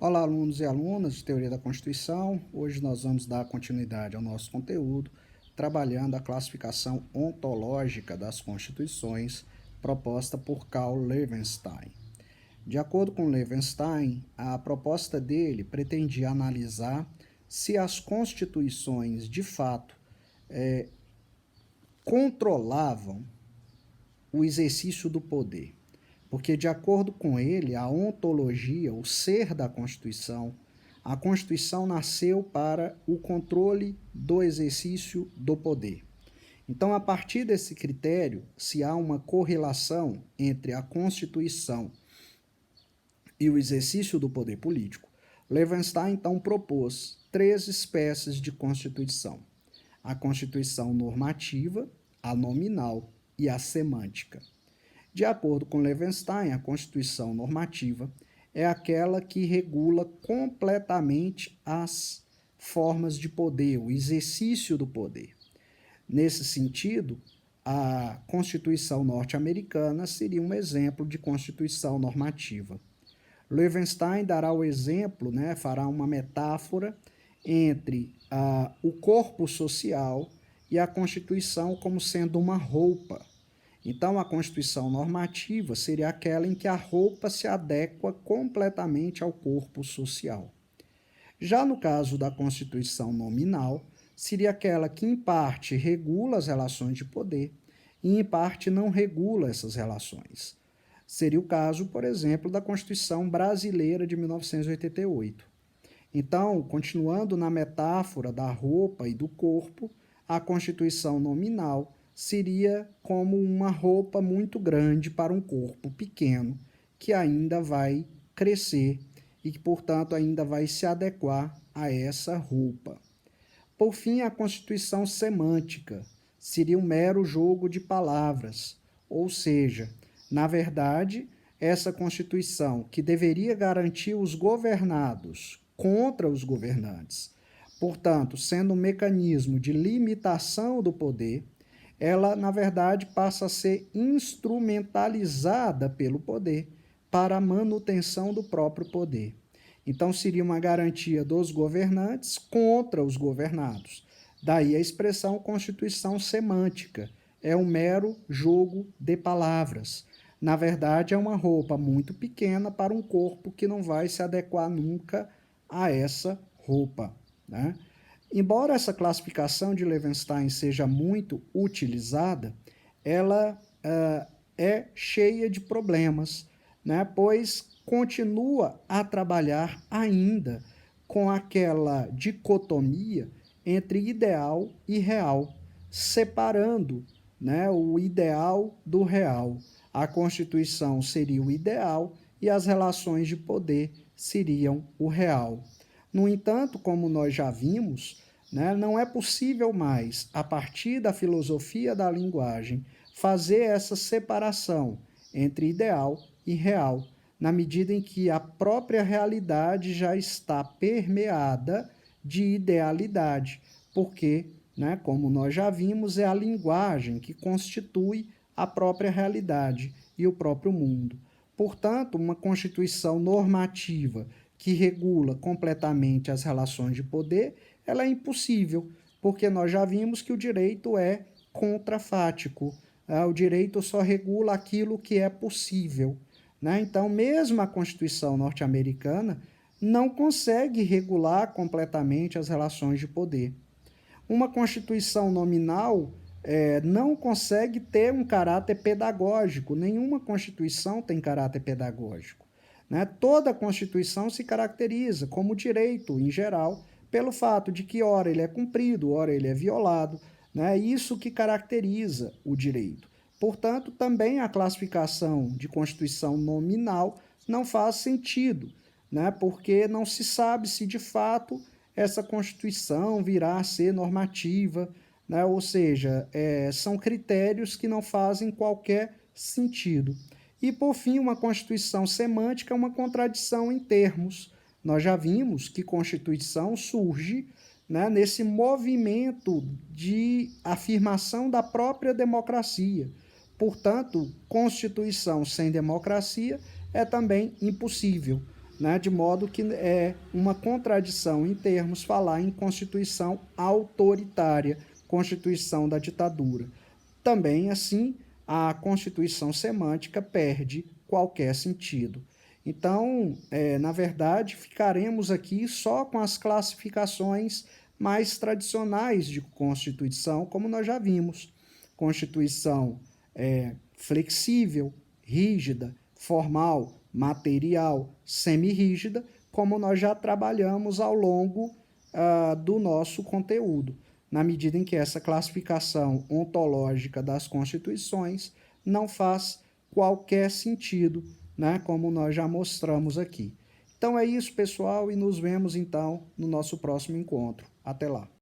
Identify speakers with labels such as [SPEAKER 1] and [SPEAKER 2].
[SPEAKER 1] Olá, alunos e alunas de Teoria da Constituição. Hoje nós vamos dar continuidade ao nosso conteúdo, trabalhando a classificação ontológica das constituições proposta por Carl Levenstein. De acordo com Levenstein, a proposta dele pretendia analisar se as constituições, de fato, controlavam o exercício do poder. Porque, de acordo com ele, a ontologia, o ser da Constituição, a Constituição nasceu para o controle do exercício do poder. Então, a partir desse critério, se há uma correlação entre a Constituição e o exercício do poder político, Levenstein, então, propôs 3 espécies de Constituição: a Constituição normativa, a nominal e a semântica. De acordo com Levenstein, a Constituição normativa é aquela que regula completamente as formas de poder, o exercício do poder. Nesse sentido, a Constituição norte-americana seria um exemplo de Constituição normativa. Levenstein dará o exemplo, fará uma metáfora entre o corpo social e a Constituição como sendo uma roupa. Então, a Constituição normativa seria aquela em que a roupa se adequa completamente ao corpo social. Já no caso da Constituição nominal, seria aquela que, em parte, regula as relações de poder e, em parte, não regula essas relações. Seria o caso, por exemplo, da Constituição Brasileira de 1988. Então, continuando na metáfora da roupa e do corpo, a Constituição nominal seria como uma roupa muito grande para um corpo pequeno, que ainda vai crescer e que, portanto, ainda vai se adequar a essa roupa. Por fim, a Constituição semântica seria um mero jogo de palavras, ou seja, na verdade, essa Constituição, que deveria garantir os governados contra os governantes, portanto, sendo um mecanismo de limitação do poder, ela, na verdade, passa a ser instrumentalizada pelo poder para a manutenção do próprio poder. Então, seria uma garantia dos governantes contra os governados. Daí a expressão Constituição semântica. É um mero jogo de palavras. Na verdade, é uma roupa muito pequena para um corpo que não vai se adequar nunca a essa roupa, né? Embora essa classificação de Levenstein seja muito utilizada, ela é cheia de problemas, né? Pois continua a trabalhar ainda com aquela dicotomia entre ideal e real, separando, né, o ideal do real. A Constituição seria o ideal e as relações de poder seriam o real. No entanto, como nós já vimos, não é possível mais, a partir da filosofia da linguagem, fazer essa separação entre ideal e real, na medida em que a própria realidade já está permeada de idealidade, porque, como nós já vimos, é a linguagem que constitui a própria realidade e o próprio mundo. Portanto, uma Constituição normativa que regula completamente as relações de poder, ela é impossível, porque nós já vimos que o direito é contrafático. O direito só regula aquilo que é possível. Então, mesmo a Constituição norte-americana não consegue regular completamente as relações de poder. Uma Constituição nominal não consegue ter um caráter pedagógico. Nenhuma Constituição tem caráter pedagógico. Toda a Constituição se caracteriza, como direito em geral, pelo fato de que ora ele é cumprido, ora ele é violado. Isso que caracteriza o direito. Portanto, também a classificação de Constituição nominal não faz sentido, porque não se sabe se de fato essa Constituição virá a ser normativa, ou seja, são critérios que não fazem qualquer sentido. E, por fim, uma Constituição semântica é uma contradição em termos. Nós já vimos que Constituição surge nesse movimento de afirmação da própria democracia. Portanto, Constituição sem democracia é também impossível. né? De modo que é uma contradição em termos falar em constituição autoritária, constituição da ditadura. Também, assim, a constituição semântica perde qualquer sentido. Então, na verdade, ficaremos aqui só com as classificações mais tradicionais de Constituição, como nós já vimos. Constituição flexível, rígida, formal, material, semirrígida, como nós já trabalhamos ao longo do nosso conteúdo, na medida em que essa classificação ontológica das constituições não faz qualquer sentido, né, como nós já mostramos aqui. Então é isso, pessoal, e nos vemos então no nosso próximo encontro. Até lá.